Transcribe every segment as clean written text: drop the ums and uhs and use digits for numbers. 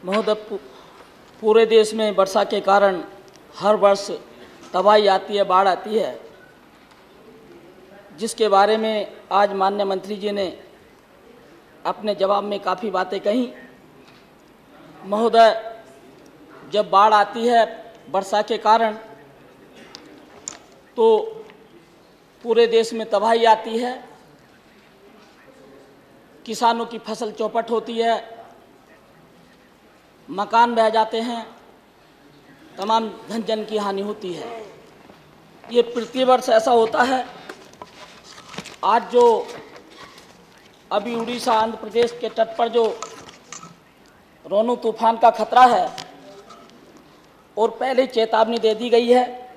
महोदय, पूरे देश में वर्षा के कारण हर वर्ष तबाही आती है, बाढ़ आती है, जिसके बारे में आज माननीय मंत्री जी ने अपने जवाब में काफ़ी बातें कही। महोदय, जब बाढ़ आती है वर्षा के कारण तो पूरे देश में तबाही आती है, किसानों की फसल चौपट होती है, मकान बह जाते हैं, तमाम धन जन की हानि होती है। ये प्रतिवर्ष ऐसा होता है। आज जो अभी उड़ीसा आंध्र प्रदेश के तट पर जो रोनू तूफान का खतरा है और पहले चेतावनी दे दी गई है,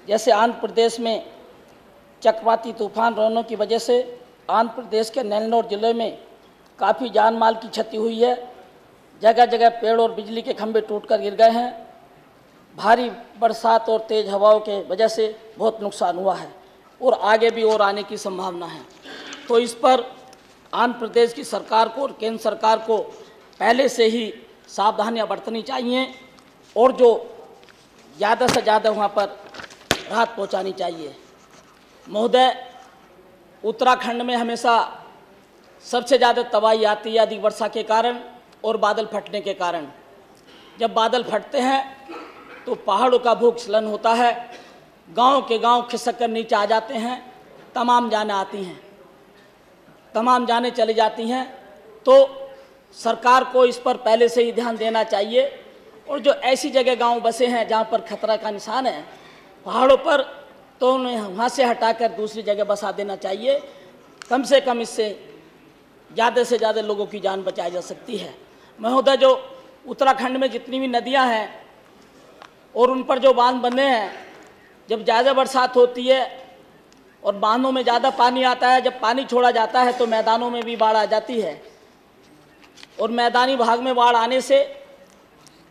जैसे आंध्र प्रदेश में चक्रवाती तूफान रोनू की वजह से आंध्र प्रदेश के नेल्लोर जिले में काफ़ी जान माल की क्षति हुई है। जगह जगह पेड़ और बिजली के खंभे टूटकर गिर गए हैं। भारी बरसात और तेज़ हवाओं के वजह से बहुत नुकसान हुआ है और आगे भी और आने की संभावना है। तो इस पर आंध्र प्रदेश की सरकार को और केंद्र सरकार को पहले से ही सावधानियां बरतनी चाहिए और जो ज़्यादा से ज़्यादा वहाँ पर राहत पहुँचानी चाहिए। महोदय, उत्तराखंड में हमेशा सबसे ज़्यादा तबाही आती है अधिक वर्षा के कारण और बादल फटने के कारण। जब बादल फटते हैं तो पहाड़ों का भूस्खलन होता है, गांव के गांव खिसक कर नीचे आ जाते हैं, तमाम जानें आती हैं, तमाम जानें चली जाती हैं। तो सरकार को इस पर पहले से ही ध्यान देना चाहिए और जो ऐसी जगह गांव बसे हैं जहां पर खतरा का निशान है पहाड़ों पर, तो उन्हें वहाँ से हटाकर दूसरी जगह बसा देना चाहिए। कम से कम इससे ज़्यादा से ज़्यादा लोगों की जान बचाई जा सकती है। महोदय, जो उत्तराखंड में जितनी भी नदियां हैं और उन पर जो बांध बने हैं, जब ज़्यादा बरसात होती है और बांधों में ज़्यादा पानी आता है, जब पानी छोड़ा जाता है तो मैदानों में भी बाढ़ आ जाती है और मैदानी भाग में बाढ़ आने से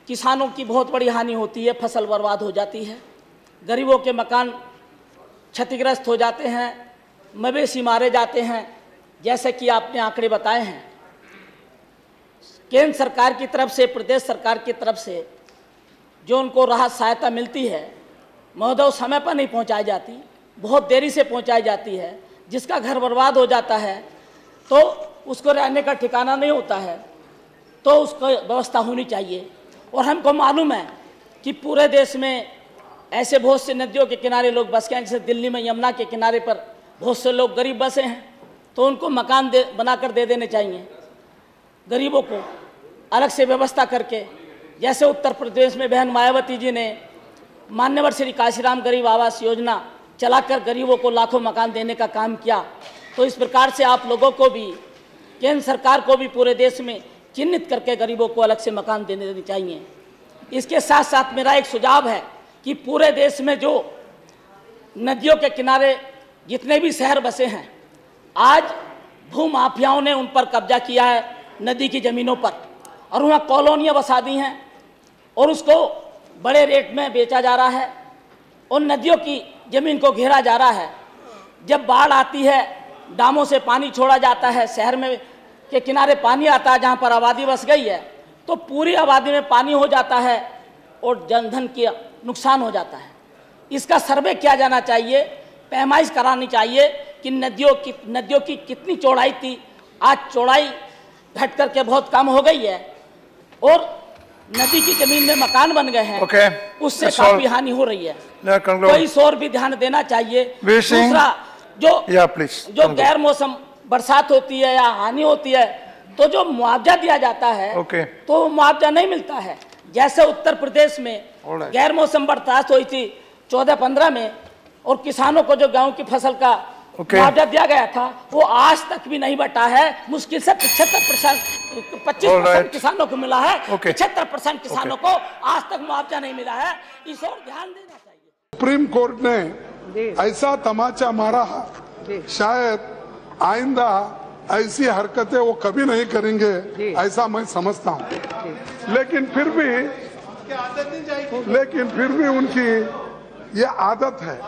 किसानों की बहुत बड़ी हानि होती है, फसल बर्बाद हो जाती है, गरीबों के मकान क्षतिग्रस्त हो जाते हैं, मवेशी मारे जाते हैं, जैसे कि आपने आंकड़े बताए हैं। केंद्र सरकार की तरफ से, प्रदेश सरकार की तरफ से जो उनको राहत सहायता मिलती है महोदय, समय पर नहीं पहुंचाई जाती, बहुत देरी से पहुंचाई जाती है, जिसका घर बर्बाद हो जाता है तो उसको रहने का ठिकाना नहीं होता है, तो उसको व्यवस्था होनी चाहिए। और हमको मालूम है कि पूरे देश में ऐसे बहुत से नदियों के किनारे लोग बस गए हैं, जैसे दिल्ली में यमुना के किनारे पर बहुत से लोग गरीब बसे हैं, तो उनको मकान बनाकर दे देने चाहिए, गरीबों को अलग से व्यवस्था करके। जैसे उत्तर प्रदेश में बहन मायावती जी ने मान्यवर श्री काशीराम गरीब आवास योजना चलाकर गरीबों को लाखों मकान देने का काम किया, तो इस प्रकार से आप लोगों को भी, केंद्र सरकार को भी पूरे देश में चिन्हित करके गरीबों को अलग से मकान देने चाहिए। इसके साथ साथ मेरा एक सुझाव है कि पूरे देश में जो नदियों के किनारे जितने भी शहर बसे हैं, आज भूमाफियाओं ने उन पर कब्जा किया है, नदी की ज़मीनों पर, और वहाँ कॉलोनियाँ बसा दी हैं और उसको बड़े रेट में बेचा जा रहा है और नदियों की ज़मीन को घेरा जा रहा है। जब बाढ़ आती है, डामों से पानी छोड़ा जाता है, शहर में के किनारे पानी आता है जहाँ पर आबादी बस गई है, तो पूरी आबादी में पानी हो जाता है और जनधन की नुकसान हो जाता है। इसका सर्वे किया जाना चाहिए, पैमाइश करानी चाहिए कि नदियों की कितनी चौड़ाई थी, आज चौड़ाई घट करके बहुत कम हो गई है और नदी की जमीन में मकान बन गए हैं, उससे काफी हानि हो रही है। तो इस ओर भी ध्यान देना चाहिए। दूसरा, जो गैर मौसम बरसात होती है या हानि होती है, तो जो मुआवजा दिया जाता है तो मुआवजा नहीं मिलता है। जैसे उत्तर प्रदेश में गैर मौसम बरसात हुई थी 14-15 में और किसानों को जो गेहूं की फसल का मुआवजा दिया गया था, वो आज तक भी नहीं बटा है। मुश्किल से 25% किसानों को मिला है, 75% किसानों को आज तक मुआवजा नहीं मिला है। इस ओर ध्यान देना चाहिए। सुप्रीम कोर्ट ने ऐसा तमाचा मारा, शायद आइंदा ऐसी हरकतें वो कभी नहीं करेंगे, ऐसा मैं समझता हूँ। लेकिन फिर भी उनकी ये आदत है